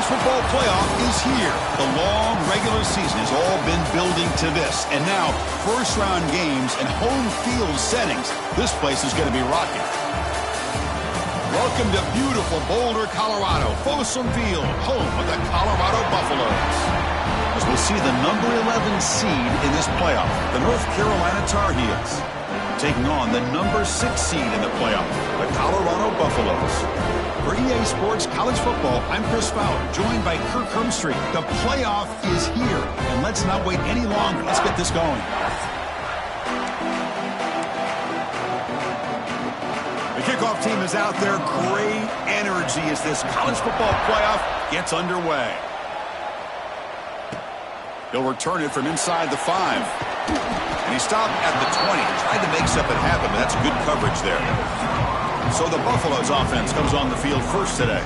college football playoff is here. The long regular season has all been building to this. And now, first-round games and home field settings. This place is going to be rocking. Welcome to beautiful Boulder, Colorado. Folsom Field, home of the Colorado Buffaloes. As we'll see the number 11 seed in this playoff, the North Carolina Tar Heels, taking on the number 6 seed in the playoff, the Colorado Buffaloes. For EA Sports College Football, I'm Chris Fowler, joined by Kirk Hermstreet. The playoff is here, and let's not wait any longer. Let's get this going. The kickoff team is out there. Great energy as this college football playoff gets underway. He'll return it from inside the 5. And he stopped at the 20. Tried to make something happen, but that's good coverage there. So the Buffaloes offense comes on the field first today.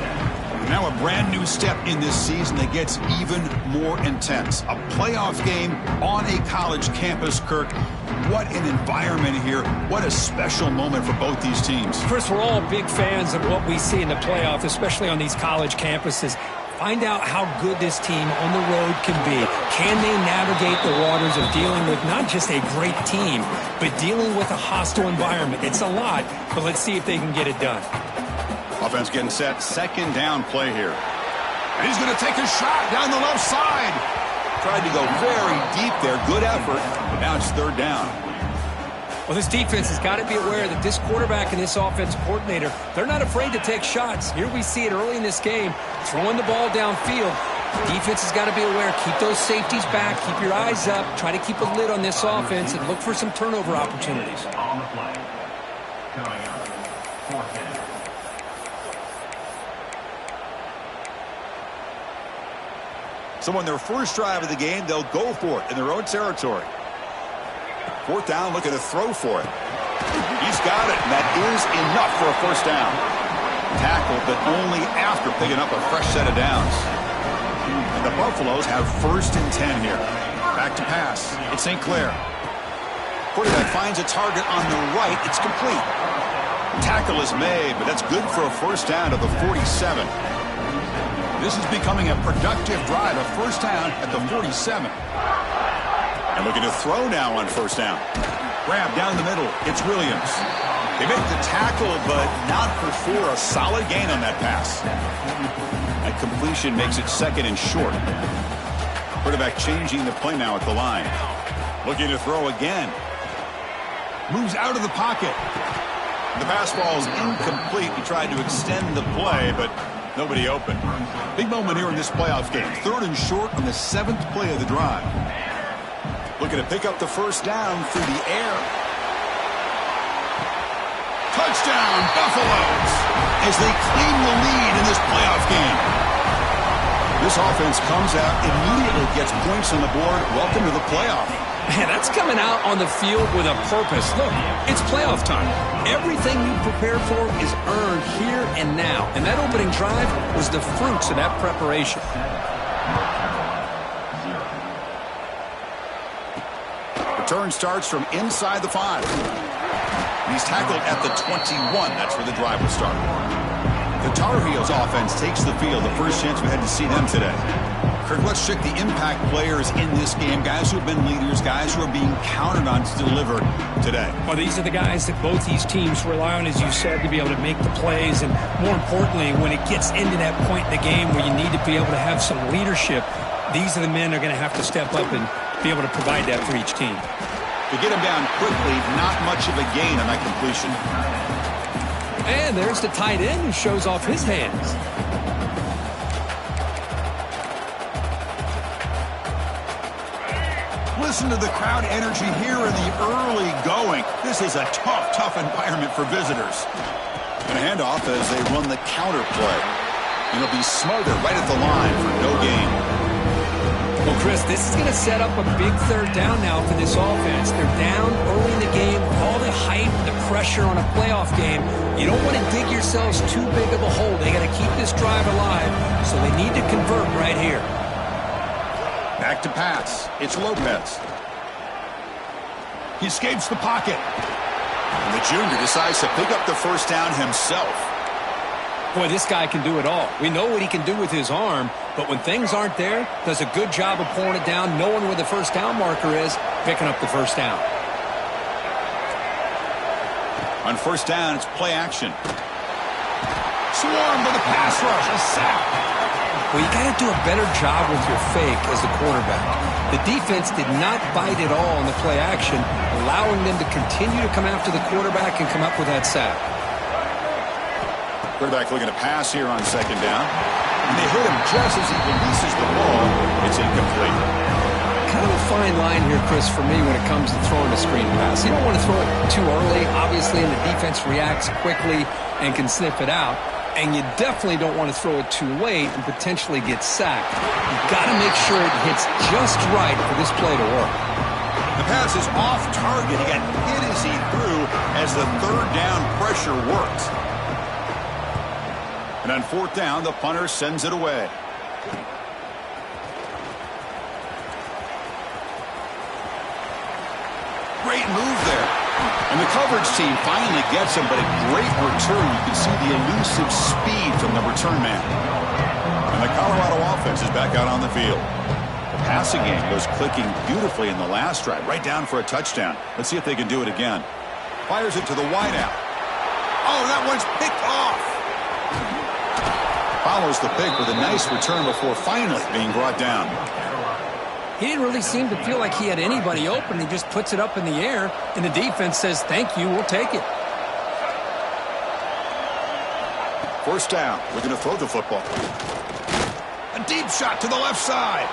Now a brand new step in this season that gets even more intense. A playoff game on a college campus, Kirk. What an environment here. What a special moment for both these teams. Chris, we're all big fans of what we see in the playoff, especially on these college campuses. Find out how good this team on the road can be. Can they navigate the waters of dealing with not just a great team, but dealing with a hostile environment? It's a lot, but let's see if they can get it done. Offense getting set. Second down play here. And he's going to take a shot down the left side. Tried to go very deep there. Good effort. But now it's third down. Well, this defense has got to be aware that this quarterback and this offensive coordinator, they're not afraid to take shots. Here we see it early in this game, throwing the ball downfield. The defense has got to be aware. Keep those safeties back. Keep your eyes up. Try to keep a lid on this offense and look for some turnover opportunities. On the play. Coming up, fourth down. So on their first drive of the game, they'll go for it in their own territory. Fourth down, looking to throw for it. He's got it, and that is enough for a first down. Tackle, but only after picking up a fresh set of downs. And the Buffaloes have first and 10 here. Back to pass. It's St. Clair. Quarterback finds a target on the right. It's complete. Tackle is made, but that's good for a first down to the 47. This is becoming a productive drive, a first down at the 47. And looking to throw now on first down. Grab down the middle. It's Williams. They make the tackle, but not for sure a solid gain on that pass. That completion makes it second and short. Quarterback changing the play now at the line. Looking to throw again. Moves out of the pocket. The pass ball is incomplete. He tried to extend the play, but nobody open. Big moment here in this playoff game. Third and short on the 7th play of the drive. Looking to pick up the first down through the air. Touchdown, Buffaloes, as they claim the lead in this playoff game. This offense comes out, immediately gets points on the board. Welcome to the playoff. Man, that's coming out on the field with a purpose. Look, it's playoff time. Everything you prepared for is earned here and now. And that opening drive was the fruits of that preparation. Return starts from inside the 5. He's tackled at the 21. That's where the drive will start. The Tar Heels offense takes the field. The first chance we had to see them today. Kirk, let's check the impact players in this game. Guys who have been leaders, guys who are being counted on to deliver today. Well, these are the guys that both these teams rely on, as you said, to be able to make the plays. And more importantly, when it gets into that point in the game where you need to be able to have some leadership, these are the men that are going to have to step up and be able to provide that for each team. To get him down quickly, not much of a gain on that completion. And there's the tight end who shows off his hands. Listen to the crowd energy here in the early going. This is a tough environment for visitors. And a handoff as they run the counter play. And it'll be smothered right at the line for no gain. Well, Chris, this is going to set up a big third down now for this offense. They're down early in the game with all the hype, the pressure on a playoff game. You don't want to dig yourselves too big of a hole. They got to keep this drive alive, so they need to convert right here. Back to pass. It's Lopez. He escapes the pocket. And the junior decides to pick up the first down himself. Boy, this guy can do it all. We know what he can do with his arm, but when things aren't there, does a good job of pulling it down, knowing where the first down marker is, picking up the first down. On first down, it's play action. Swarmed by the pass rush, a sack. Well, you got to do a better job with your fake as the quarterback. The defense did not bite at all in the play action, allowing them to continue to come after the quarterback and come up with that sack. Quarterback looking to pass here on second down. And they hit him just as he releases the ball. It's incomplete. Kind of a fine line here, Chris, for me when it comes to throwing a screen pass. You don't want to throw it too early, obviously, and the defense reacts quickly and can sniff it out. And you definitely don't want to throw it too late and potentially get sacked. You've got to make sure it hits just right for this play to work. The pass is off target. He got hit as he threw as the third down pressure worked. And on fourth down, the punter sends it away. Great move there. And the coverage team finally gets him, but a great return. You can see the elusive speed from the return man. And the Colorado offense is back out on the field. The passing game was clicking beautifully in the last drive, right down for a touchdown. Let's see if they can do it again. Fires it to the wideout. Oh, that one's picked off. Follows the pick with a nice return before finally being brought down. He didn't really seem to feel like he had anybody open. He just puts it up in the air, and the defense says, thank you, we'll take it. First down. We're going to throw the football. A deep shot to the left side.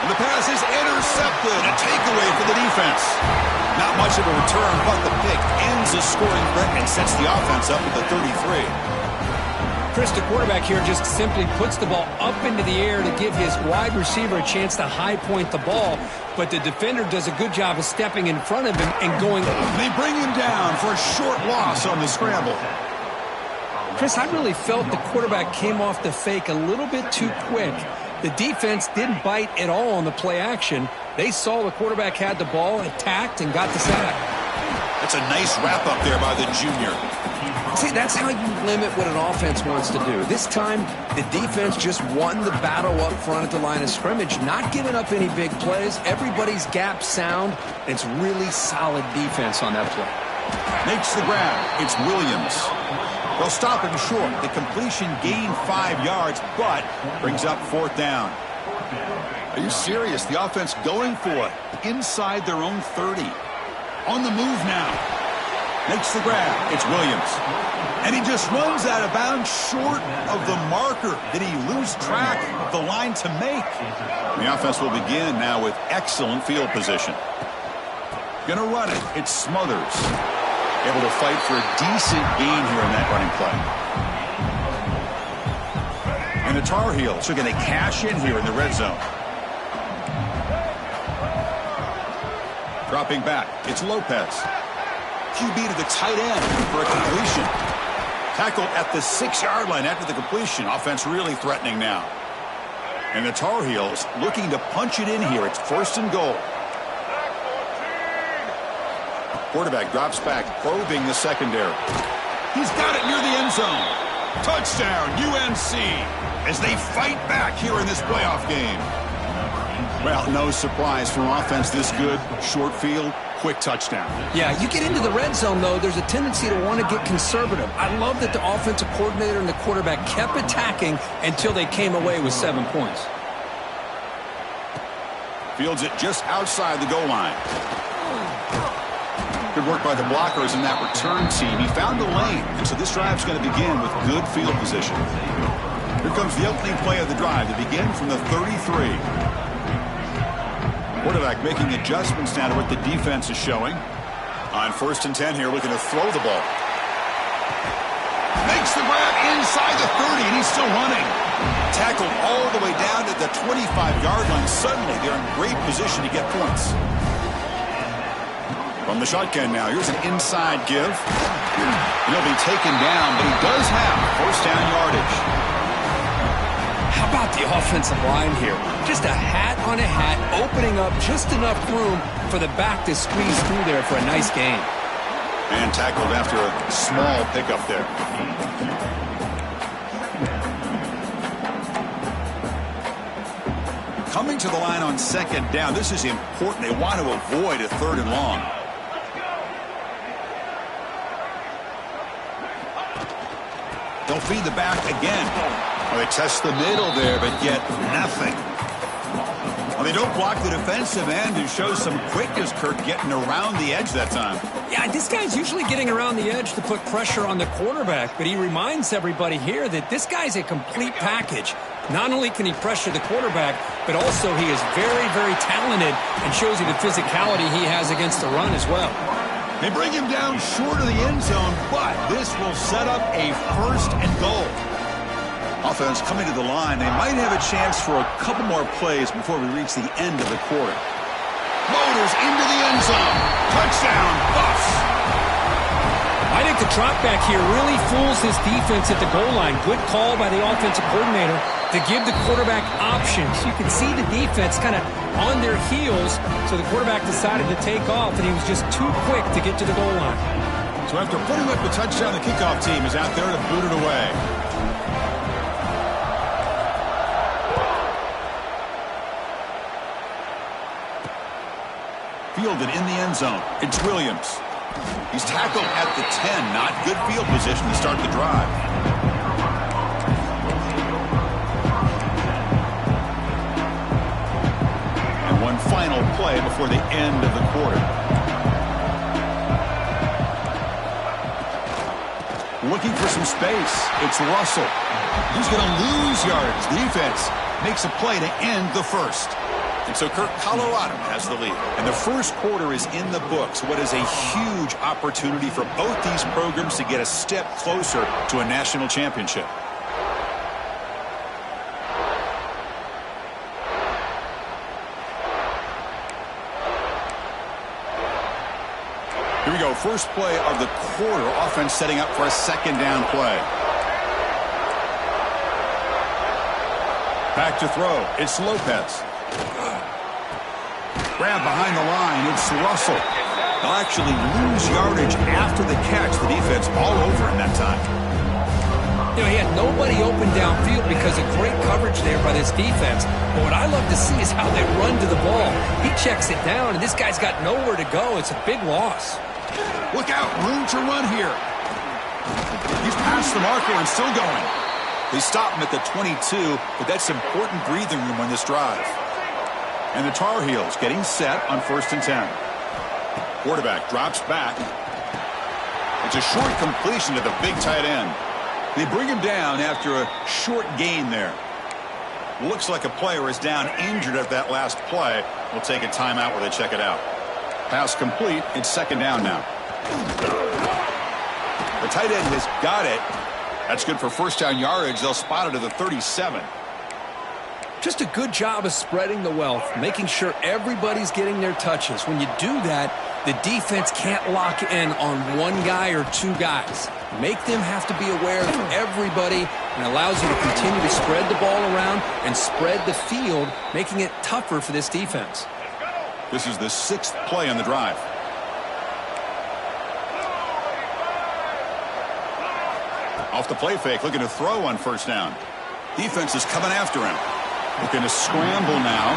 And the pass is intercepted. A takeaway for the defense. Not much of a return, but the pick ends the scoring threat and sets the offense up at the 33. Chris, the quarterback here just simply puts the ball up into the air to give his wide receiver a chance to high point the ball, but the defender does a good job of stepping in front of him and going. They bring him down for a short loss on the scramble. Chris, I really felt the quarterback came off the fake a little bit too quick. The defense didn't bite at all on the play action. They saw the quarterback had the ball, attacked, and got the sack. That's a nice wrap-up there by the junior. See, that's how you limit what an offense wants to do. This time, the defense just won the battle up front at the line of scrimmage, not giving up any big plays. Everybody's gap sound. It's really solid defense on that play. Makes the grab. It's Williams. They'll stop him short. The completion gained 5 yards, but brings up fourth down. Are you serious? The offense going for it inside their own 30. On the move now. Makes the grab. It's Williams. And he just runs out of bounds short of the marker. Did he lose track of the line to make? The offense will begin now with excellent field position. Gonna run it. It's Smothers. Able to fight for a decent gain here in that running play. And the Tar Heels are going to cash in here in the red zone. Dropping back. It's Lopez. QB to the tight end for a completion. Tackle at the 6-yard line after the completion. Offense really threatening now. And the Tar Heels looking to punch it in here. It's first and goal. Quarterback drops back, probing the secondary. He's got it near the end zone. Touchdown, UNC, as they fight back here in this playoff game. Well, no surprise from offense this good. Short field, quick touchdown. Yeah, you get into the red zone, though, there's a tendency to want to get conservative. I love that the offensive coordinator and the quarterback kept attacking until they came away with 7 points. Fields it just outside the goal line. Good work by the blockers in that return team. He found the lane, and so this drive's going to begin with good field position. Here comes the opening play of the drive to begin from the 33. Quarterback making adjustments now to what the defense is showing. On first and 10 here, looking to throw the ball. Makes the grab inside the 30, and he's still running. Tackled all the way down to the 25-yard line. Suddenly, they're in great position to get points. From the shotgun now, here's an inside give. He'll be taken down, but he does have first down yardage. How about the offensive line here? Just a hat on a hat, opening up just enough room for the back to squeeze through there for a nice gain. And tackled after a small pickup there. Coming to the line on second down. This is important. They want to avoid a 3rd and long. They'll feed the back again. Well, they test the middle there, but get nothing. Well, they don't block the defensive end and show some quickness, Kirk, getting around the edge that time. Yeah, this guy's usually getting around the edge to put pressure on the quarterback, but he reminds everybody here that this guy's a complete package. Not only can he pressure the quarterback, but also he is very, very talented and shows you the physicality he has against the run as well. They bring him down short of the end zone, but this will set up a 1st and goal. Offense coming to the line. They might have a chance for a couple more plays before we reach the end of the quarter. Motors into the end zone. Touchdown, Buffs. I think the drop back here really fools this defense at the goal line. Good call by the offensive coordinator to give the quarterback options. You can see the defense kind of on their heels, so the quarterback decided to take off, and he was just too quick to get to the goal line. So after putting up the touchdown, the kickoff team is out there to boot it away. Fielded in the end zone. It's Williams. He's tackled at the 10. Not good field position to start the drive. And one final play before the end of the quarter. Looking for some space. It's Russell. He's going to lose yards. The defense makes a play to end the 1st. And so, Kirk, Colorado has the lead. And the 1st quarter is in the books. What is a huge opportunity for both these programs to get a step closer to a national championship. Here we go. First play of the quarter. Offense setting up for a 2nd down play. Back to throw. It's Lopez. Grab behind the line. It's Russell. They'll actually lose yardage after the catch. The defense all over him that time. You know, he had nobody open downfield because of great coverage there by this defense. But what I love to see is how they run to the ball. He checks it down, and this guy's got nowhere to go. It's a big loss. Look out. Room to run here. He's past the marker and still going. They stop him at the 22, but that's important breathing room on this drive. And the Tar Heels getting set on 1st and 10. Quarterback drops back. It's a short completion to the big tight end. They bring him down after a short gain there. Looks like a player is down injured at that last play. We'll take a timeout while they check it out. Pass complete. It's 2nd down now. The tight end has got it. That's good for 1st down yardage. They'll spot it to the 37. Just a good job of spreading the wealth, making sure everybody's getting their touches. When you do that, the defense can't lock in on one guy or 2 guys. Make them have to be aware of everybody, and allows you to continue to spread the ball around and spread the field, making it tougher for this defense. This is the 6th play on the drive. Off the play fake, looking to throw on 1st down. Defense is coming after him. Looking to scramble now.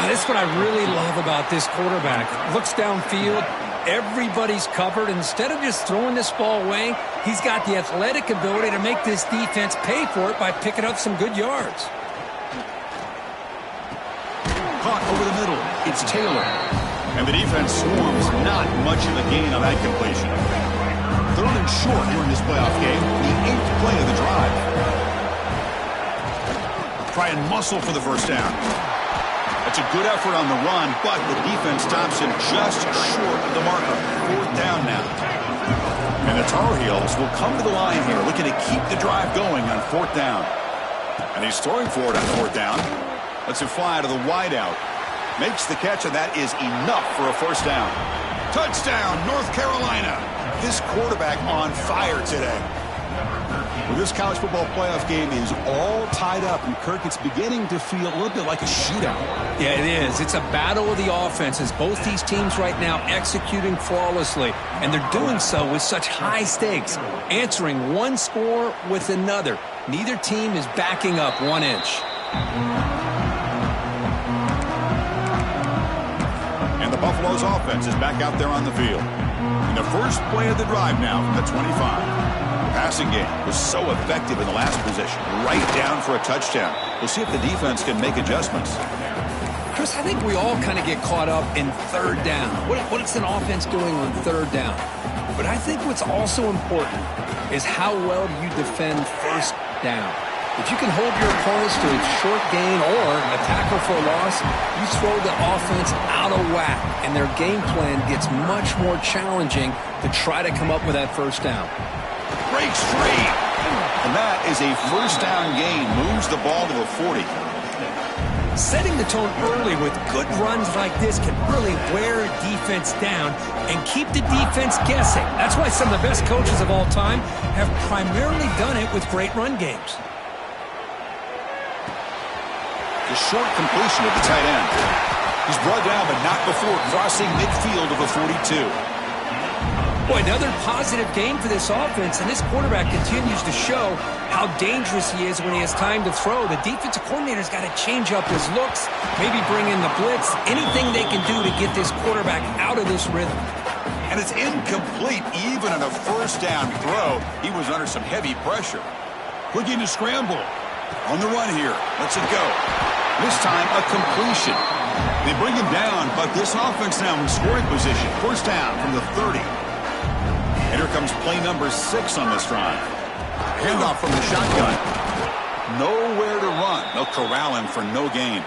That's what I really love about this quarterback. Looks downfield. Everybody's covered. Instead of just throwing this ball away, he's got the athletic ability to make this defense pay for it by picking up some good yards. Caught over the middle. It's Taylor. And the defense swarms. Not much of a gain on that completion. Thrown in short during this playoff game. The 8th play of the drive. Try and muscle for the 1st down. That's a good effort on the run, but the defense stops him just short of the marker. 4th down now. And the Tar Heels will come to the line here, looking to keep the drive going on 4th down. And he's throwing for it on 4th down. Lets it fly to the wideout. Makes the catch, and that is enough for a 1st down. Touchdown, North Carolina. This quarterback on fire today. Well, this college football playoff game is all tied up, and Kirk, it's beginning to feel a little bit like a shootout. Yeah, it is. It's a battle of the offenses. Both these teams right now executing flawlessly, and they're doing so with such high stakes, answering one score with another. Neither team is backing up 1 inch. And the Buffalo's offense is back out there on the field. In the first play of the drive now from the 25. The passing game was so effective in the last possession, right down for a touchdown. We'll see if the defense can make adjustments. Chris, I think we all kind of get caught up in third down. What is an offense doing on third down? But I think what's also important is how well do you defend first down. If you can hold your opponents to a short gain or a tackle for a loss, you throw the offense out of whack, and their game plan gets much more challenging to try to come up with that first down. Breaks free. And that is a first down gain. Moves the ball to the 40. Setting the tone early with good runs like this can really wear a defense down and keep the defense guessing. That's why some of the best coaches of all time have primarily done it with great run games. The short completion of the tight end. He's brought down, but not before crossing midfield of the 42. Boy, another positive game for this offense, and this quarterback continues to show how dangerous he is when he has time to throw. The defensive coordinator's got to change up his looks, maybe bring in the blitz, anything they can do to get this quarterback out of this rhythm. And it's incomplete even on a first down throw. He was under some heavy pressure. Looking to scramble. On the run here. Lets it go. This time a completion. They bring him down, but this offense now in scoring position. First down from the 30. And here comes play number 6 on this drive. Handoff from the shotgun. Nowhere to run. They'll corral him for no gain.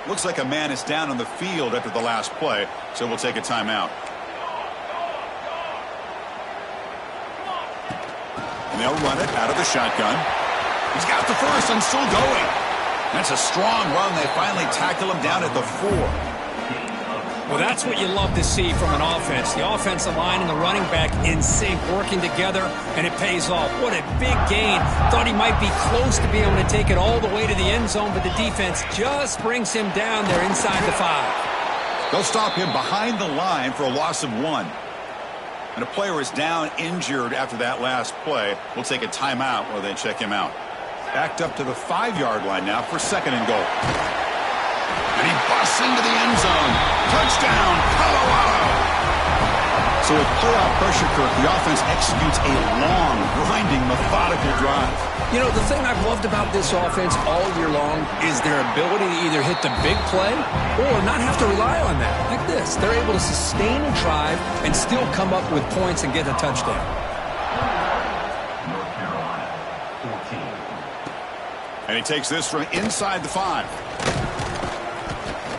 Looks like a man is down on the field after the last play, so we'll take a timeout. And they'll run it out of the shotgun. He's got the first and still going. That's a strong run. They finally tackle him down at the 4. Well, that's what you love to see from an offense. The offensive line and the running back in sync, working together, and it pays off. What a big gain. Thought he might be close to being able to take it all the way to the end zone, but the defense just brings him down there inside the 5. They'll stop him behind the line for a loss of 1. And a player is down injured after that last play. We'll take a timeout while they check him out. Backed up to the 5-yard line now for 2nd and goal. And he busts into the end zone. Touchdown, Colorado! So with playoff pressure, Kirk, the offense executes a long, grinding, methodical drive. You know, the thing I've loved about this offense all year long is their ability to either hit the big play or not have to rely on that. Like this, they're able to sustain a drive and still come up with points and get a touchdown. North Carolina, 14. And he takes this from inside the 5.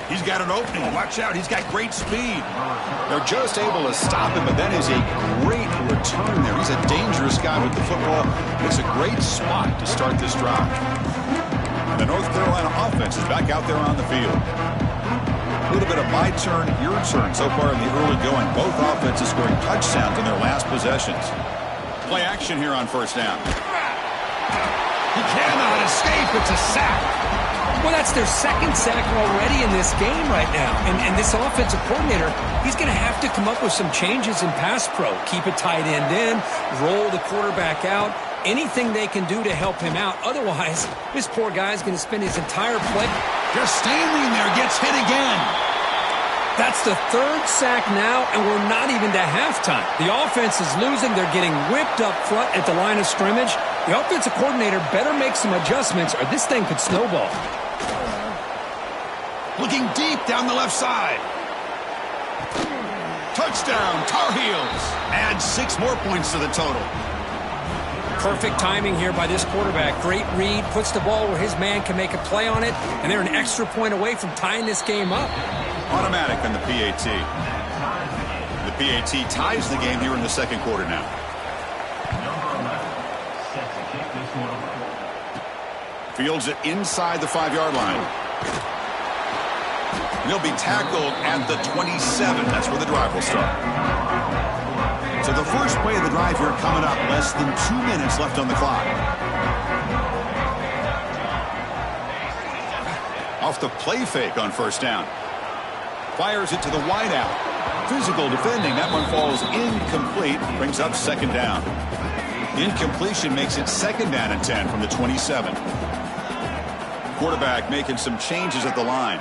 He's got an opening. Watch out. He's got great speed. They're just able to stop him, but that is a great return there. He's a dangerous guy with the football. It's a great spot to start this drive. And the North Carolina offense is back out there on the field. A little bit of my turn, your turn so far in the early going. Both offenses scoring touchdowns in their last possessions. Play action here on first down. He cannot escape. It's a sack. Well, that's their 2nd sack already in this game right now. And this offensive coordinator, he's going to have to come up with some changes in pass pro. Keep a tight end in, roll the quarterback out, anything they can do to help him out. Otherwise, this poor guy's going to spend his entire play. Just standing there, gets hit again. That's the 3rd sack now, and we're not even to halftime. The offense is losing. They're getting whipped up front at the line of scrimmage. The offensive coordinator better make some adjustments or this thing could snowball. Looking deep down the left side. Touchdown, Tar Heels. Add 6 more points to the total. Perfect timing here by this quarterback. Great read, puts the ball where his man can make a play on it, and they're an extra point away from tying this game up. Automatic on the PAT. The PAT ties the game here in the 2nd quarter now. Number 11, set to kick this one away. Fields it inside the 5-yard line. He'll be tackled at the 27. That's where the drive will start. So the first play of the drive here coming up. Less than 2 minutes left on the clock. Off the play fake on first down. Fires it to the wideout. Physical defending. That one falls incomplete. Brings up second down. Incompletion makes it second down and 10 from the 27. Quarterback making some changes at the line.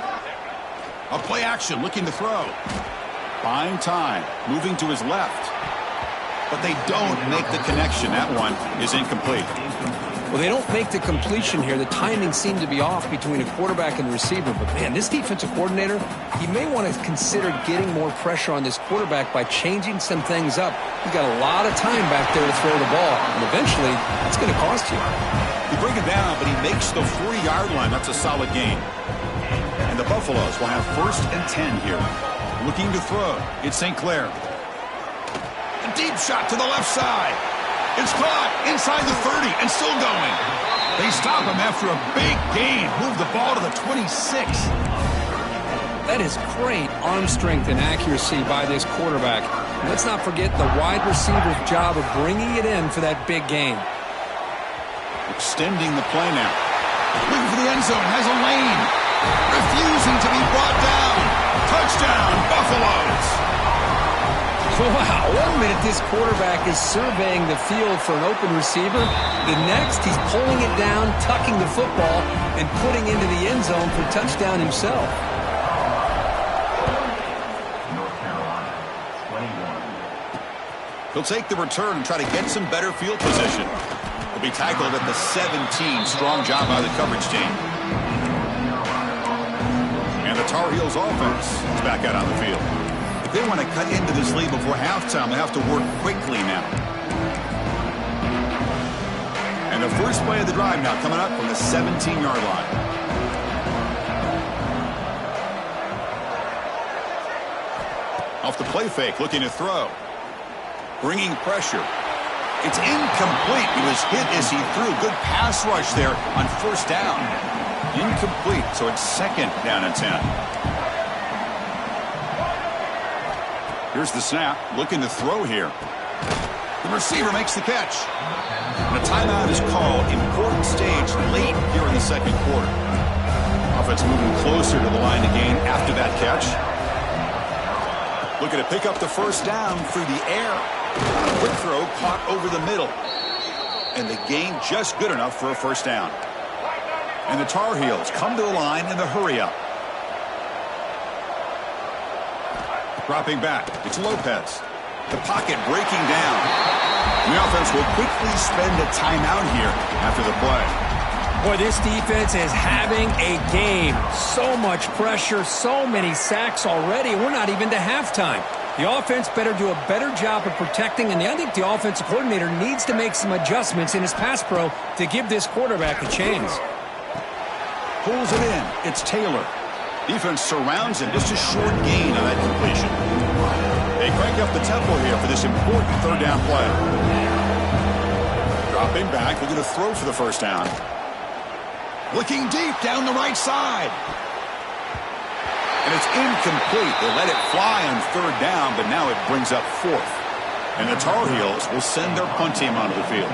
A play action, looking to throw. Buying time, moving to his left. But they don't make the connection. That one is incomplete. Well, they don't make the completion here. The timing seemed to be off between a quarterback and the receiver. But, man, this defensive coordinator, he may want to consider getting more pressure on this quarterback by changing some things up. He's got a lot of time back there to throw the ball, and eventually it's going to cost you. You bring it down, but he makes the 40-yard line. That's a solid gain. And the Buffaloes will have 1st and 10 here. Looking to throw. It's St. Clair. A deep shot to the left side. It's caught inside the 30 and still going. They stop him after a big gain. Move the ball to the 26. That is great arm strength and accuracy by this quarterback. Let's not forget the wide receiver's job of bringing it in for that big gain. Extending the play now. Looking for the end zone. Has a lane. Refusing to be brought down. Touchdown, Buffaloes. Wow, 1 minute this quarterback is surveying the field for an open receiver. The next, he's pulling it down, tucking the football, and putting into the end zone for touchdown himself. North Carolina, 21. He'll take the return and try to get some better field position. He'll be tackled at the 17. Strong job by the coverage team. And the Tar Heels offense is back out on the field. If they want to cut into this lead before halftime, they have to work quickly now. And the first play of the drive now coming up from the 17-yard line. Off the play fake, looking to throw. Bringing pressure. It's incomplete. He was hit as he threw. Good pass rush there on first down. Incomplete, so it's second down and 10. Here's the snap, looking to throw here. The receiver makes the catch. And a timeout is called. Important stage late here in the second quarter. Offense moving closer to the line to gain after that catch. Looking to pick up the first down through the air. A quick throw caught over the middle. And the gain just good enough for a first down. And the Tar Heels come to the line in the hurry-up. Dropping back, it's Lopez. The pocket breaking down. And the offense will quickly spend a timeout here after the play. Boy, this defense is having a game. So much pressure, so many sacks already. We're not even to halftime. The offense better do a better job of protecting, and I think the offensive coordinator needs to make some adjustments in his pass pro to give this quarterback a chance. Pulls it in. It's Taylor. Defense surrounds him. Just a short gain on that completion. They crank up the tempo here for this important third down play. Dropping back. Looking to throw for the first down. Looking deep down the right side. And it's incomplete. They let it fly on third down, but now it brings up fourth. And the Tar Heels will send their punt team onto the field.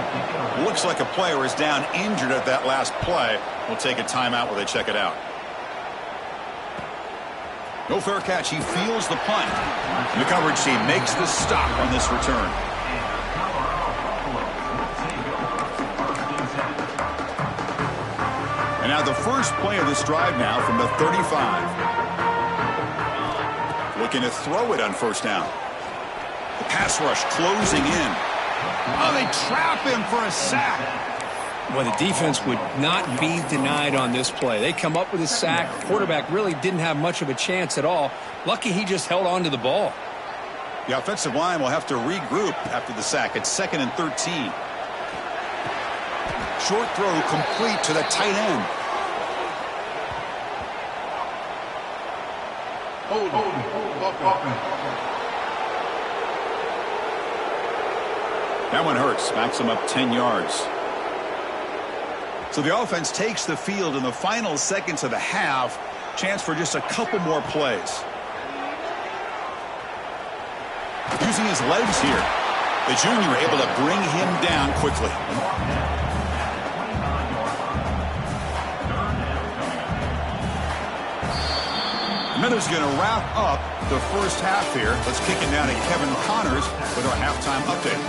Looks like a player is down injured at that last play. We'll take a timeout while they check it out. No fair catch. He feels the punt. And the coverage team makes the stop on this return. And now the first play of this drive now from the 35. Looking to throw it on first down. The pass rush closing in. Oh, they trap him for a sack. Well, the defense would not be denied on this play. They come up with a sack. Quarterback really didn't have much of a chance at all. Lucky he just held on to the ball. The offensive line will have to regroup after the sack. It's 2nd and 13. Short throw complete to the tight end. That one hurts. Backs him up 10 yards. So the offense takes the field in the final seconds of the half. Chance for just a couple more plays. Using his legs here. The junior able to bring him down quickly. Miller's going to wrap up the first half here. Let's kick it down to Kevin Connors with our halftime update.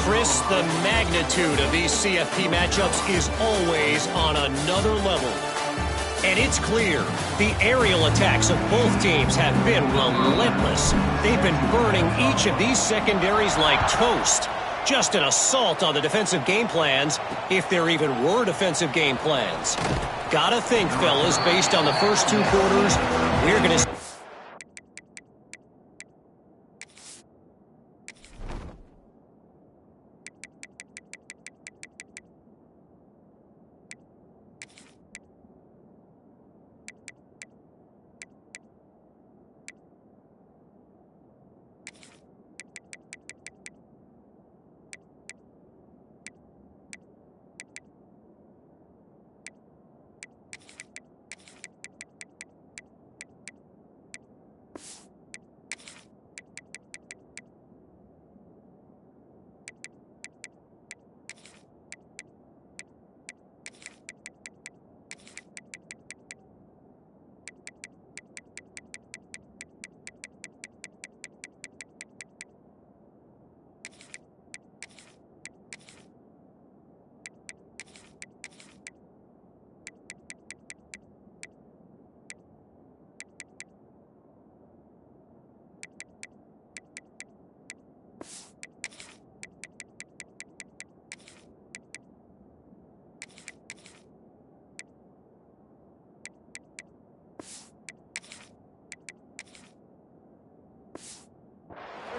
Chris, the magnitude of these CFP matchups is always on another level. And it's clear the aerial attacks of both teams have been relentless. They've been burning each of these secondaries like toast. Just an assault on the defensive game plans, if there even were defensive game plans. Gotta think, fellas, based on the first two quarters, we're going to...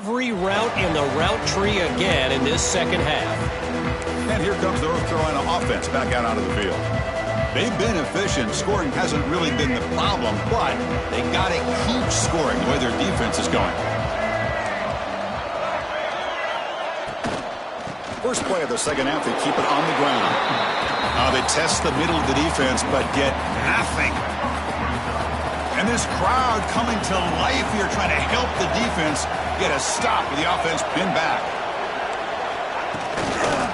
Every route in the route tree again in this second half. And here comes the North Carolina offense back out onto the field. They've been efficient. Scoring hasn't really been the problem, but they got to keep scoring the way their defense is going. First play of the second half, they keep it on the ground. They test the middle of the defense, but get nothing. And this crowd coming to life here, trying to help the defense get a stop with the offense pinned back.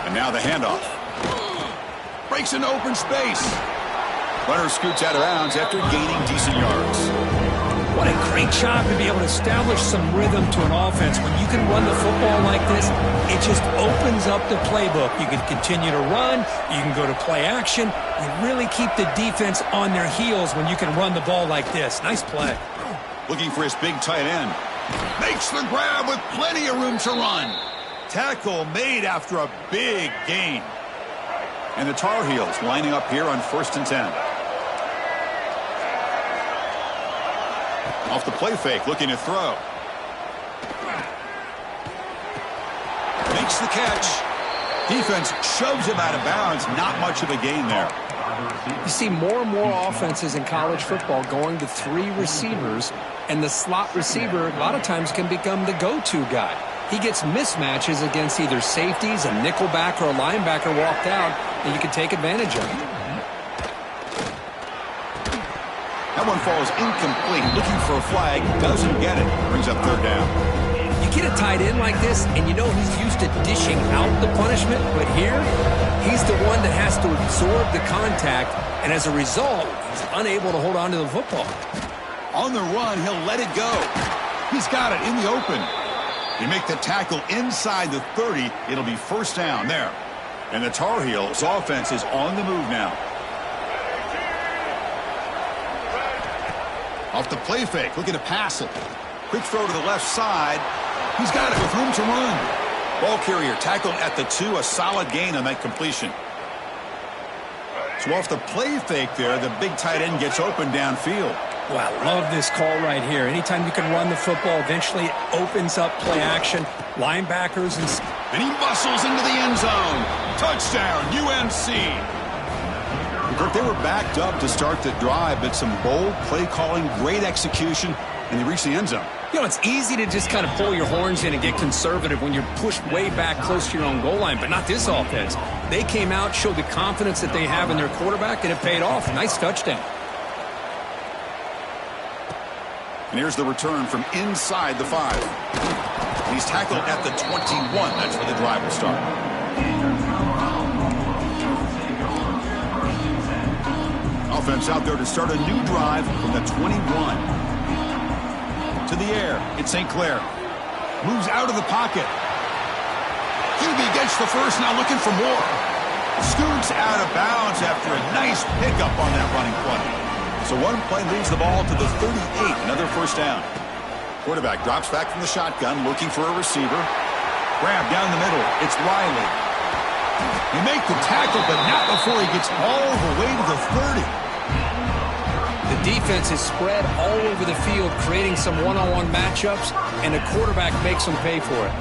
And now the handoff. Breaks into open space. Runner scoots out of bounds after gaining decent yards. What a great job to be able to establish some rhythm to an offense. When you can run the football like this, it just opens up the playbook. You can continue to run. You can go to play action. You really keep the defense on their heels when you can run the ball like this. Nice play. Looking for his big tight end. Makes the grab with plenty of room to run. Tackle made after a big gain. And the Tar Heels lining up here on 1st and 10. Off the play fake, looking to throw. Makes the catch. Defense shoves him out of bounds. Not much of a gain there. You see more and more offenses in college football going to 3 receivers, and the slot receiver a lot of times can become the go-to guy. He gets mismatches against either safeties, a nickelback, or a linebacker walked out that you can take advantage of. That one falls incomplete. Looking for a flag. Doesn't get it. Brings up 3rd down. You get a tight end like this, and you know he's used to dishing out the punishment, but here, he's the one that has to absorb the contact, and as a result, he's unable to hold on to the football. On the run, he'll let it go. He's got it in the open. They make the tackle inside the 30. It'll be 1st down there. And the Tar Heels offense is on the move now. Off the play fake, looking to pass it. Quick throw to the left side. He's got it with room to run. Ball carrier tackled at the 2, a solid gain on that completion. So off the play fake there, the big tight end gets open downfield. Wow, love this call right here. Anytime you can run the football, eventually it opens up play action. Linebackers and he muscles into the end zone. Touchdown, UNC. Kirk, they were backed up to start the drive, but some bold play calling, great execution, and they reached the end zone. You know, it's easy to just kind of pull your horns in and get conservative when you're pushed way back close to your own goal line, but not this offense. They came out, showed the confidence that they have in their quarterback, and it paid off. Nice touchdown. And here's the return from inside the 5. He's tackled at the 21. That's where the drive will start. Offense out there to start a new drive from the 21. To the air. It's St. Clair. Moves out of the pocket. QB gets the first, now looking for more. Scoots out of bounds after a nice pickup on that running play. So one play moves the ball to the 38, another first down. Quarterback drops back from the shotgun, looking for a receiver. Grab down the middle. It's Riley. He makes the tackle, but not before he gets all the way to the 30. The defense is spread all over the field, creating some one-on-one matchups, and the quarterback makes them pay for it.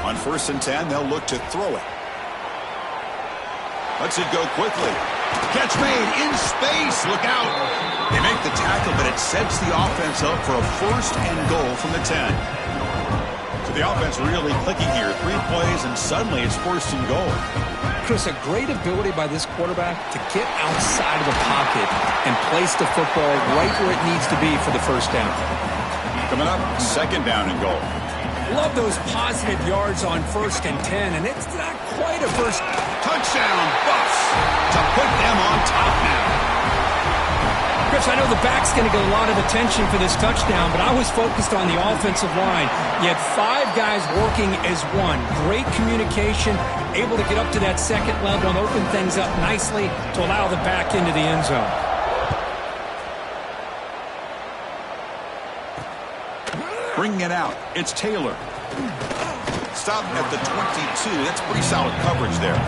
On 1st and 10, they'll look to throw it. Lets it go quickly. Catch made in space. Look out. They make the tackle, but it sets the offense up for a 1st and goal from the 10. So the offense really clicking here. 3 plays, and suddenly it's 1st and goal. Chris, a great ability by this quarterback to get outside of the pocket and place the football right where it needs to be for the first down. Coming up, 2nd down and goal. Love those positive yards on 1st and 10, and it's not quite a first. Touchdown, Buffs, to put them on top now. Chris, I know the back's going to get a lot of attention for this touchdown, but I was focused on the offensive line. You had 5 guys working as one. Great communication, able to get up to that 2nd level and open things up nicely to allow the back into the end zone. Bringing it out, it's Taylor. Stop at the 22. That's pretty solid coverage there.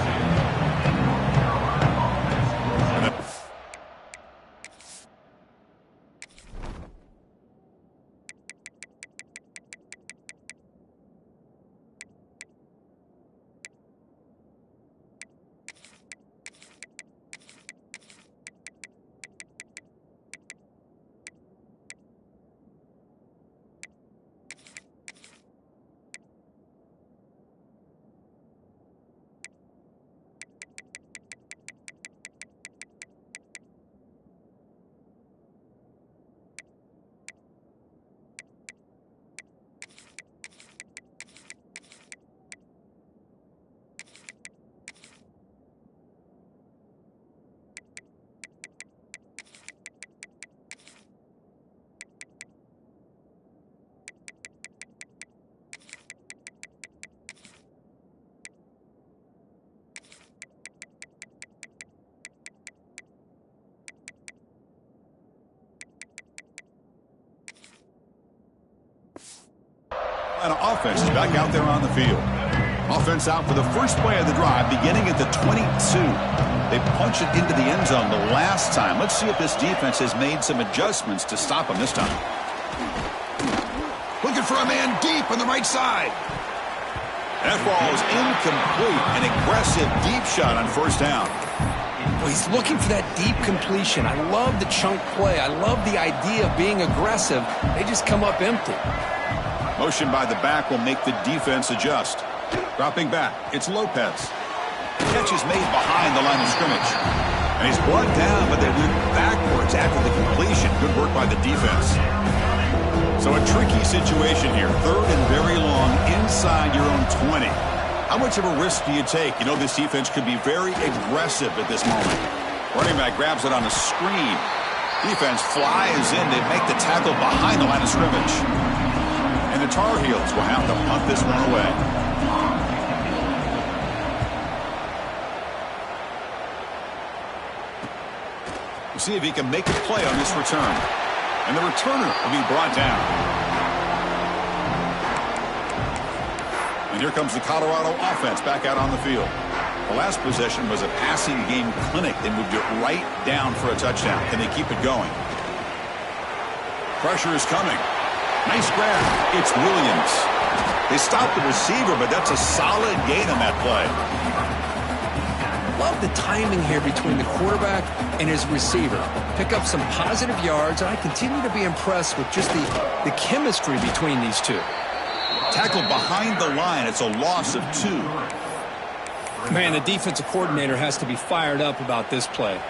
And offense is back out there on the field. Offense out for the first play of the drive, beginning at the 22. They punch it into the end zone the last time. Let's see if this defense has made some adjustments to stop them this time. Looking for a man deep on the right side. That ball is incomplete. An aggressive deep shot on 1st down. Well, he's looking for that deep completion. I love the chunk play. I love the idea of being aggressive. They just come up empty. Motion by the back will make the defense adjust. Dropping back, it's Lopez. Catch is made behind the line of scrimmage. And he's brought down, but they went backwards after the completion. Good work by the defense. So a tricky situation here. 3rd and very long inside your own 20. How much of a risk do you take? You know this defense could be very aggressive at this moment. Running back grabs it on a screen. Defense flies in. They make the tackle behind the line of scrimmage. And the Tar Heels will have to punt this one away. We'll see if he can make a play on this return. And the returner will be brought down. And here comes the Colorado offense back out on the field. The last possession was a passing game clinic. They moved it right down for a touchdown. Can they keep it going? Pressure is coming. Nice grab. It's Williams. They stopped the receiver, but that's a solid gain on that play. Love the timing here between the quarterback and his receiver. Pick up some positive yards, and I continue to be impressed with just the chemistry between these two. Tackled behind the line. It's a loss of 2. Man, the defensive coordinator has to be fired up about this play.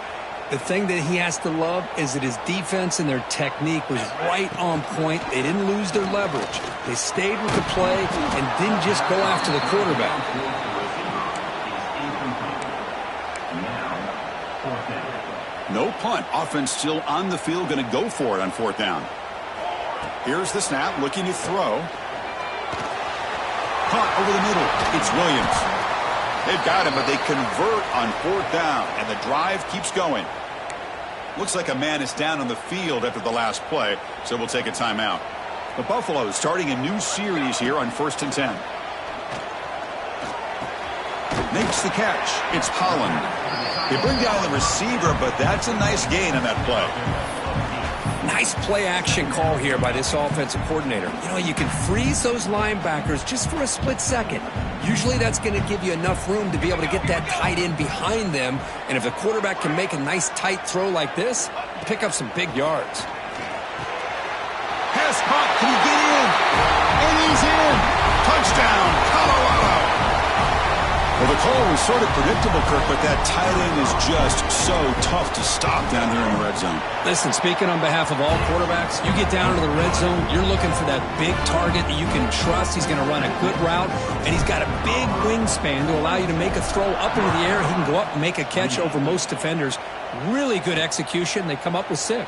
The thing that he has to love is that his defense and their technique was right on point. They didn't lose their leverage. They stayed with the play and didn't just go after the quarterback. No punt. Offense still on the field, going to go for it on 4th down. Here's the snap, looking to throw. Caught over the middle. It's Williams. They've got him, but they convert on 4th down, and the drive keeps going. Looks like a man is down on the field after the last play, so we'll take a timeout. The Buffaloes starting a new series here on 1st and 10. Makes the catch. It's Holland. They bring down the receiver, but that's a nice gain on that play. Nice play-action call here by this offensive coordinator. You know, you can freeze those linebackers just for a split second. Usually that's going to give you enough room to be able to get that tight end behind them. And if the quarterback can make a nice tight throw like this, pick up some big yards. Pass caught. Can he get in? And he's in. Touchdown, Colorado. Well, the call was sort of predictable, Kirk, but that tight end is just so tough to stop down here in the red zone. Listen, speaking on behalf of all quarterbacks, you get down to the red zone, you're looking for that big target that you can trust. He's going to run a good route, and he's got a big wingspan to allow you to make a throw up into the air. He can go up and make a catch over most defenders. Really good execution. They come up with 6.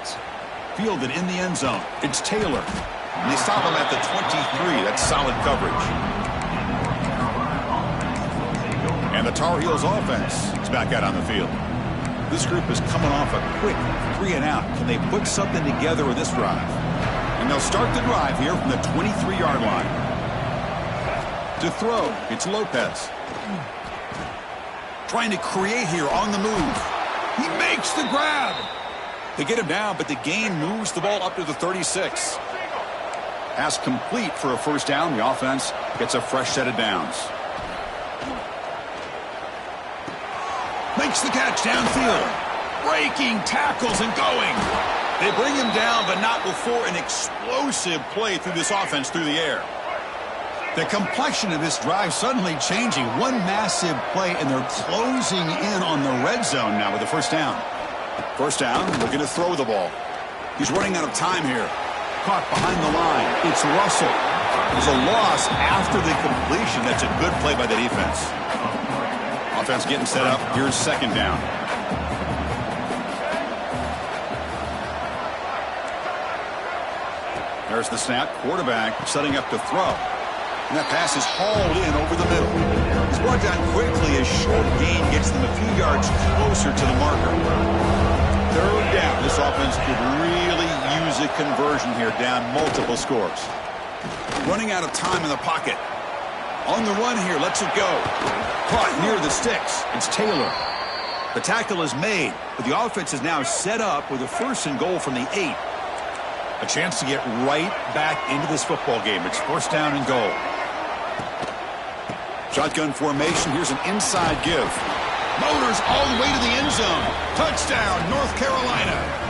Fielded in the end zone. It's Taylor. And they stop him at the 23. That's solid coverage. And the Tar Heels offense is back out on the field. This group is coming off a quick 3-and-out. Can they put something together with this drive? And they'll start the drive here from the 23-yard line. To throw, it's Lopez. Trying to create here on the move. He makes the grab. They get him down, but the gain moves the ball up to the 36. Pass complete for a 1st down. The offense gets a fresh set of downs. Makes the catch downfield. Breaking tackles and going. They bring him down, but not before an explosive play through this offense through the air. The complexion of this drive suddenly changing. One massive play, and they're closing in on the red zone now with the 1st down. 1st down, looking to throw the ball. He's running out of time here. Caught behind the line. It's Russell. There's a loss after the completion. That's a good play by the defense. Offense getting set up. Here's 2nd down. There's the snap. Quarterback setting up to throw. And that pass is hauled in over the middle. He's brought down quickly as short gain gets them a few yards closer to the marker. 3rd down. This offense could really use a conversion here, down multiple scores. Running out of time in the pocket. On the run here, lets it go. Caught near the sticks. It's Taylor. The tackle is made, but the offense is now set up with a 1st and goal from the 8. A chance to get right back into this football game. It's 1st down and goal. Shotgun formation. Here's an inside give. Motors all the way to the end zone. Touchdown, North Carolina.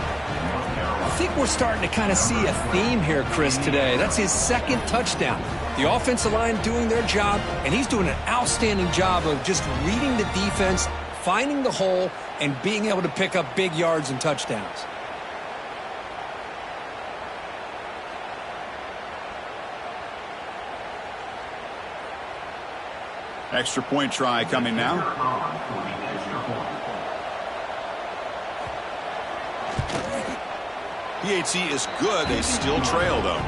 I think we're starting to kind of see a theme here, Chris, today. That's his 2nd touchdown. The offensive line doing their job, and he's doing an outstanding job of just reading the defense, finding the hole, and being able to pick up big yards and touchdowns. Extra point try coming now. PHC is good. They still trail, though.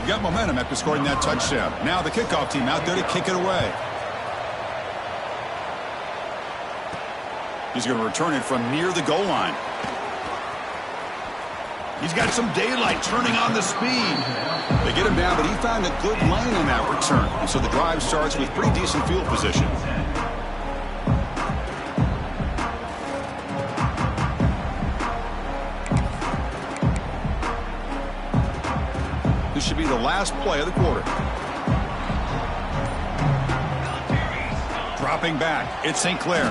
Got momentum after scoring that touchdown. Now the kickoff team out there to kick it away. He's going to return it from near the goal line. He's got some daylight turning on the speed. They get him down, but he found a good lane on that return. And so the drive starts with pretty decent field position. This should be the last play of the quarter. Dropping back. It's St. Clair.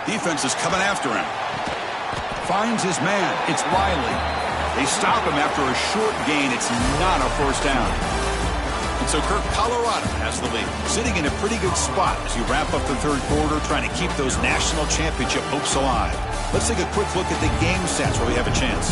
Defense is coming after him. Finds his man. It's Riley. They stop him after a short gain. It's not a first down. And so Kirk, Colorado has the lead, sitting in a pretty good spot as you wrap up the third quarter, trying to keep those national championship hopes alive. Let's take a quick look at the game stats where we have a chance.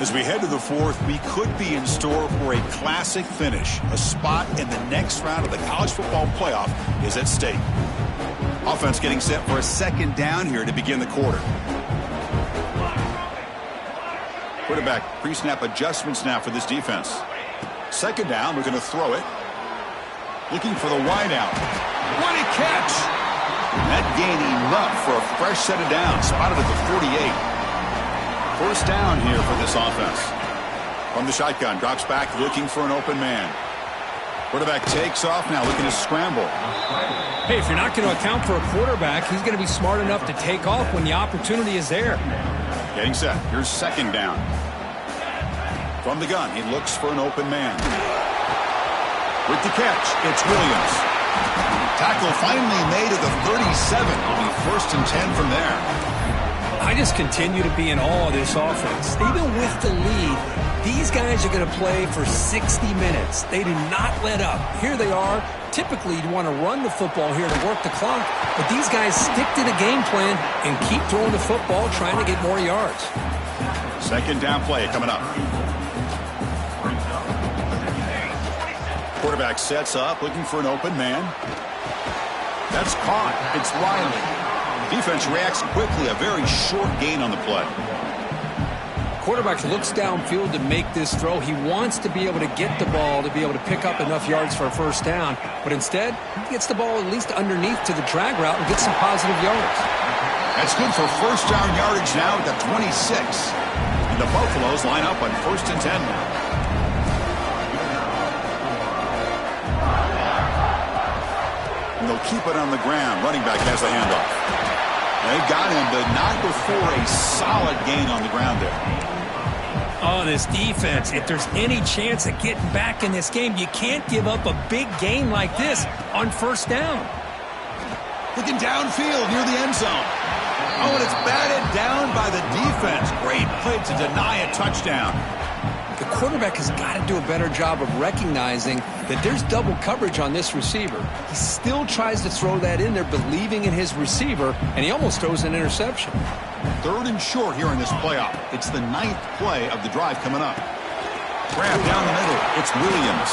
As we head to the fourth, we could be in store for a classic finish. A spot in the next round of the college football playoff is at stake. Offense getting set for a second down here to begin the quarter. Quarterback pre-snap adjustments now for this defense. Second down, we're going to throw it. Looking for the wide out. What a catch! That gained enough for a fresh set of downs. Spotted at the 48. First down here for this offense. From the shotgun, drops back looking for an open man. Quarterback takes off now, looking to scramble. Hey, if you're not going to account for a quarterback, he's going to be smart enough to take off when the opportunity is there. Getting set. Here's second down. From the gun, he looks for an open man. With the catch, it's Williams. Tackle finally made at the 37. It'll be first and 10 from there. I just continue to be in awe of this offense. Even with the lead, these guys are going to play for 60 minutes. They do not let up. Here they are. Typically, you want to run the football here to work the clock, but these guys stick to the game plan and keep throwing the football, trying to get more yards. Second down play coming up. Quarterback sets up, looking for an open man. That's caught. It's Riley. Defense reacts quickly. A very short gain on the play. Quarterback looks downfield to make this throw. He wants to be able to get the ball to be able to pick up enough yards for a first down. But instead, he gets the ball at least underneath to the drag route and gets some positive yards. That's good for first down yardage now at the 26. And the Buffaloes line up on first and 10 now. And they'll keep it on the ground. Running back has the handoff. They've got him, but not before a solid gain on the ground there. Oh, this defense, if there's any chance of getting back in this game, you can't give up a big gain like this on first down. Looking downfield near the end zone. Oh, and it's batted down by the defense. Great play to deny a touchdown. The quarterback has got to do a better job of recognizing that there's double coverage on this receiver. He still tries to throw that in there, believing in his receiver, and he almost throws an interception. Third and short here in this playoff. It's the 9th play of the drive coming up. Grab down the middle. It's Williams.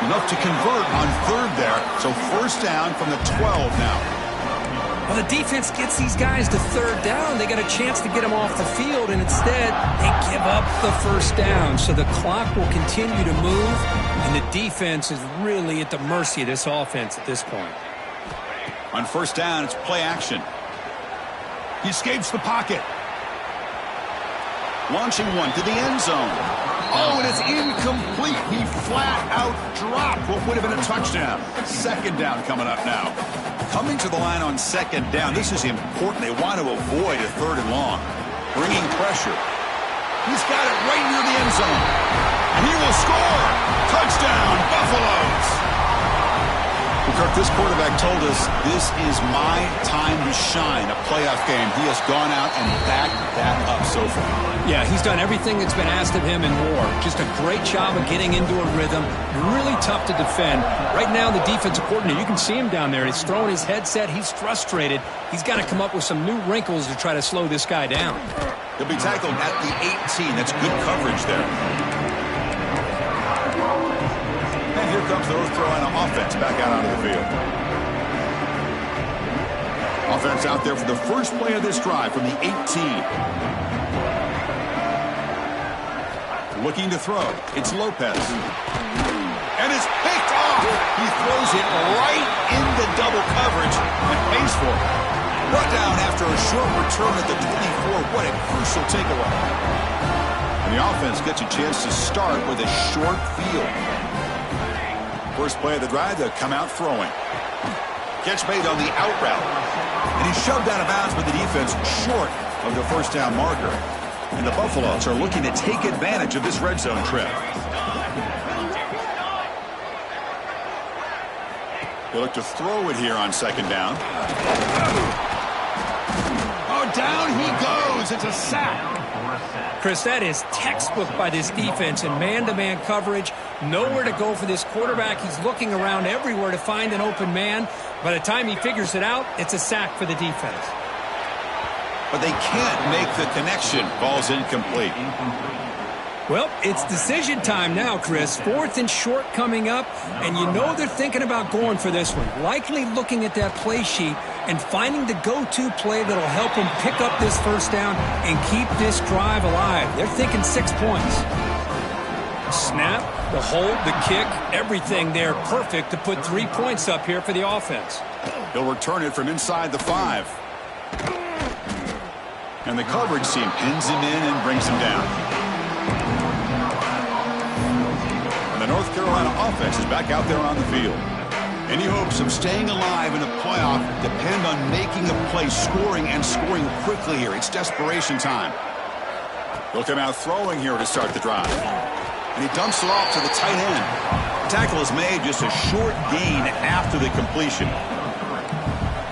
Enough to convert on third there. So first down from the 12 now. Well, the defense gets these guys to third down. They got a chance to get them off the field, and instead they give up the first down. So the clock will continue to move, and the defense is really at the mercy of this offense at this point. On first down, it's play action. He escapes the pocket. Launching one to the end zone. Oh, and it's incomplete. He flat out dropped what would have been a touchdown. Second down coming up now. Coming to the line on second down. This is important. They want to avoid a third and long. Bringing pressure. He's got it right near the end zone. And he will score. Touchdown, Buffaloes. Well, Kirk, this quarterback told us this is my time to shine, a playoff game. He has gone out and backed that up so far. Yeah, he's done everything that's been asked of him and more. Just a great job of getting into a rhythm. Really tough to defend. Right now, the defensive coordinator, you can see him down there. He's throwing his headset. He's frustrated. He's got to come up with some new wrinkles to try to slow this guy down. He'll be tackled at the 18. That's good coverage there. And here comes the North Carolina offense back out onto the field. Offense out there for the first play of this drive from the 18. Looking to throw. It's Lopez. And it's picked off. He throws it right into double coverage and pays for it. Brought down after a short return at the 24. What a crucial takeaway. And the offense gets a chance to start with a short field. First play of the drive, they'll come out throwing. Catch made on the out route. And he's shoved out of bounds by the defense short of the first down marker. And the Buffaloes are looking to take advantage of this red zone trip. They look to throw it here on second down. Oh, down falls. It's a sack. Chris, that is textbook by this defense in man-to-man coverage. Nowhere to go for this quarterback. He's looking around everywhere to find an open man. By the time he figures it out, it's a sack for the defense. But they can't make the connection. Ball's incomplete. Well, it's decision time now, Chris. 4th and short coming up, and you know they're thinking about going for this one. Likely looking at that play sheet and finding the go-to play that'll help them pick up this first down and keep this drive alive. They're thinking 6 points. Snap, the hold, the kick, everything there perfect to put 3 points up here for the offense. He'll return it from inside the 5. And the coverage team pins him in and brings him down. And the North Carolina offense is back out there on the field. Any hopes of staying alive in a playoff depend on making a play, scoring, and scoring quickly here. It's desperation time. He'll come out throwing here to start the drive. And he dumps it off to the tight end. The tackle is made, just a short gain after the completion.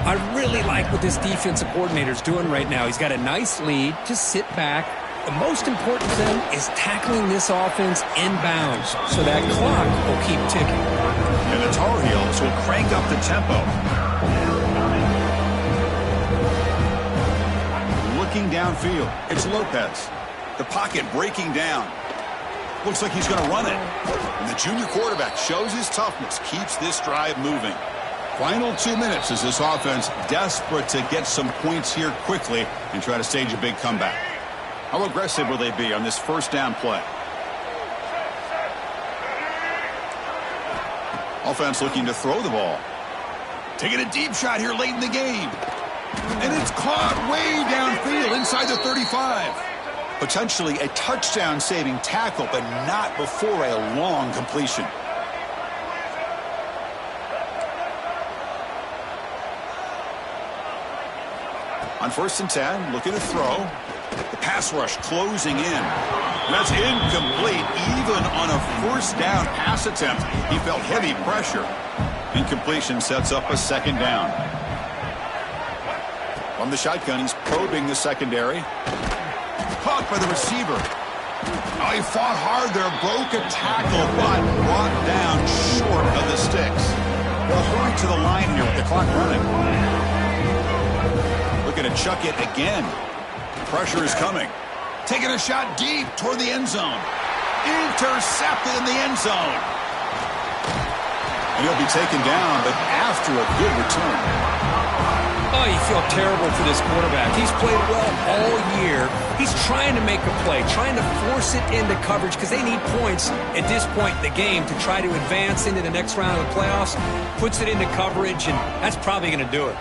I really like what this defensive coordinator is doing right now. He's got a nice lead. Just sit back. The most important thing is tackling this offense inbounds so that clock will keep ticking. And the Tar Heels will crank up the tempo. Looking downfield, it's Lopez. The pocket breaking down. Looks like he's going to run it. And the junior quarterback shows his toughness, keeps this drive moving. Final 2 minutes as this offense desperate to get some points here quickly and try to stage a big comeback. How aggressive will they be on this first down play? Offense looking to throw the ball. Taking a deep shot here late in the game. And it's caught way downfield inside the 35. Potentially a touchdown-saving tackle, but not before a long completion. On 1st and 10, looking to throw. The pass rush closing in. That's incomplete. Even on a first down pass attempt, he felt heavy pressure. Incompletion sets up a 2nd down. From the shotgun, he's probing the secondary. Caught by the receiver. Oh, he fought hard there, broke a tackle, but brought down short of the sticks. They'll hurry to the line here with the clock running. Looking to chuck it again. Pressure is coming. Taking a shot deep toward the end zone. Intercepted in the end zone. And he'll be taken down, but after a good return. Oh, you feel terrible for this quarterback. He's played well all year. He's trying to make a play, trying to force it into coverage because they need points at this point in the game to try to advance into the next round of the playoffs. Puts it into coverage, and that's probably going to do it.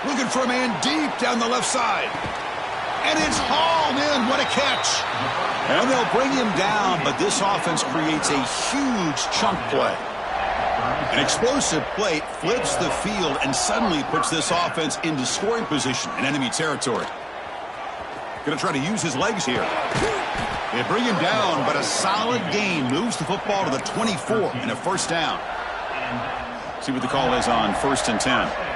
Looking for a man deep down the left side. And it's hauled in. What a catch. And they'll bring him down, but this offense creates a huge chunk play. An explosive play flips the field and suddenly puts this offense into scoring position in enemy territory. Going to try to use his legs here. They bring him down, but a solid gain moves the football to the 24 and a 1st down. See what the call is on 1st and 10.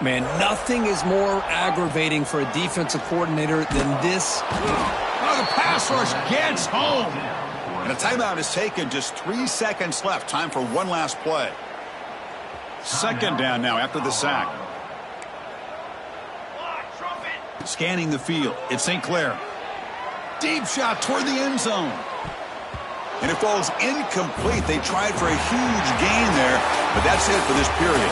Man, nothing is more aggravating for a defensive coordinator than this. Oh, the pass rush gets home. And a timeout is taken. Just 3 seconds left. Time for one last play. 2nd down now after the sack. Scanning the field. It's St. Clair. Deep shot toward the end zone. And it falls incomplete. They tried for a huge gain there, but that's it for this period.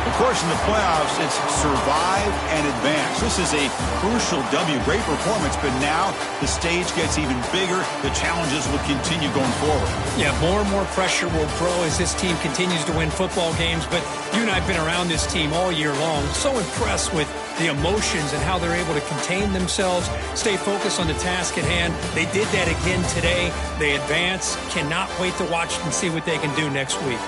Of course, in the playoffs, it's survive and advance. This is a crucial W. Great performance, but now the stage gets even bigger. The challenges will continue going forward. Yeah, more and more pressure will grow as this team continues to win football games, but you and I have been around this team all year long. So impressed with the emotions and how they're able to contain themselves, stay focused on the task at hand. They did that again today. They advance. Cannot wait to watch and see what they can do next week.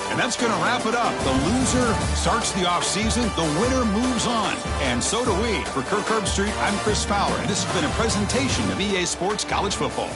And that's going to wrap it up. The loser starts the offseason. The winner moves on. And so do we. For Kirk Herbstreit, I'm Chris Fowler, and this has been a presentation of EA Sports College Football.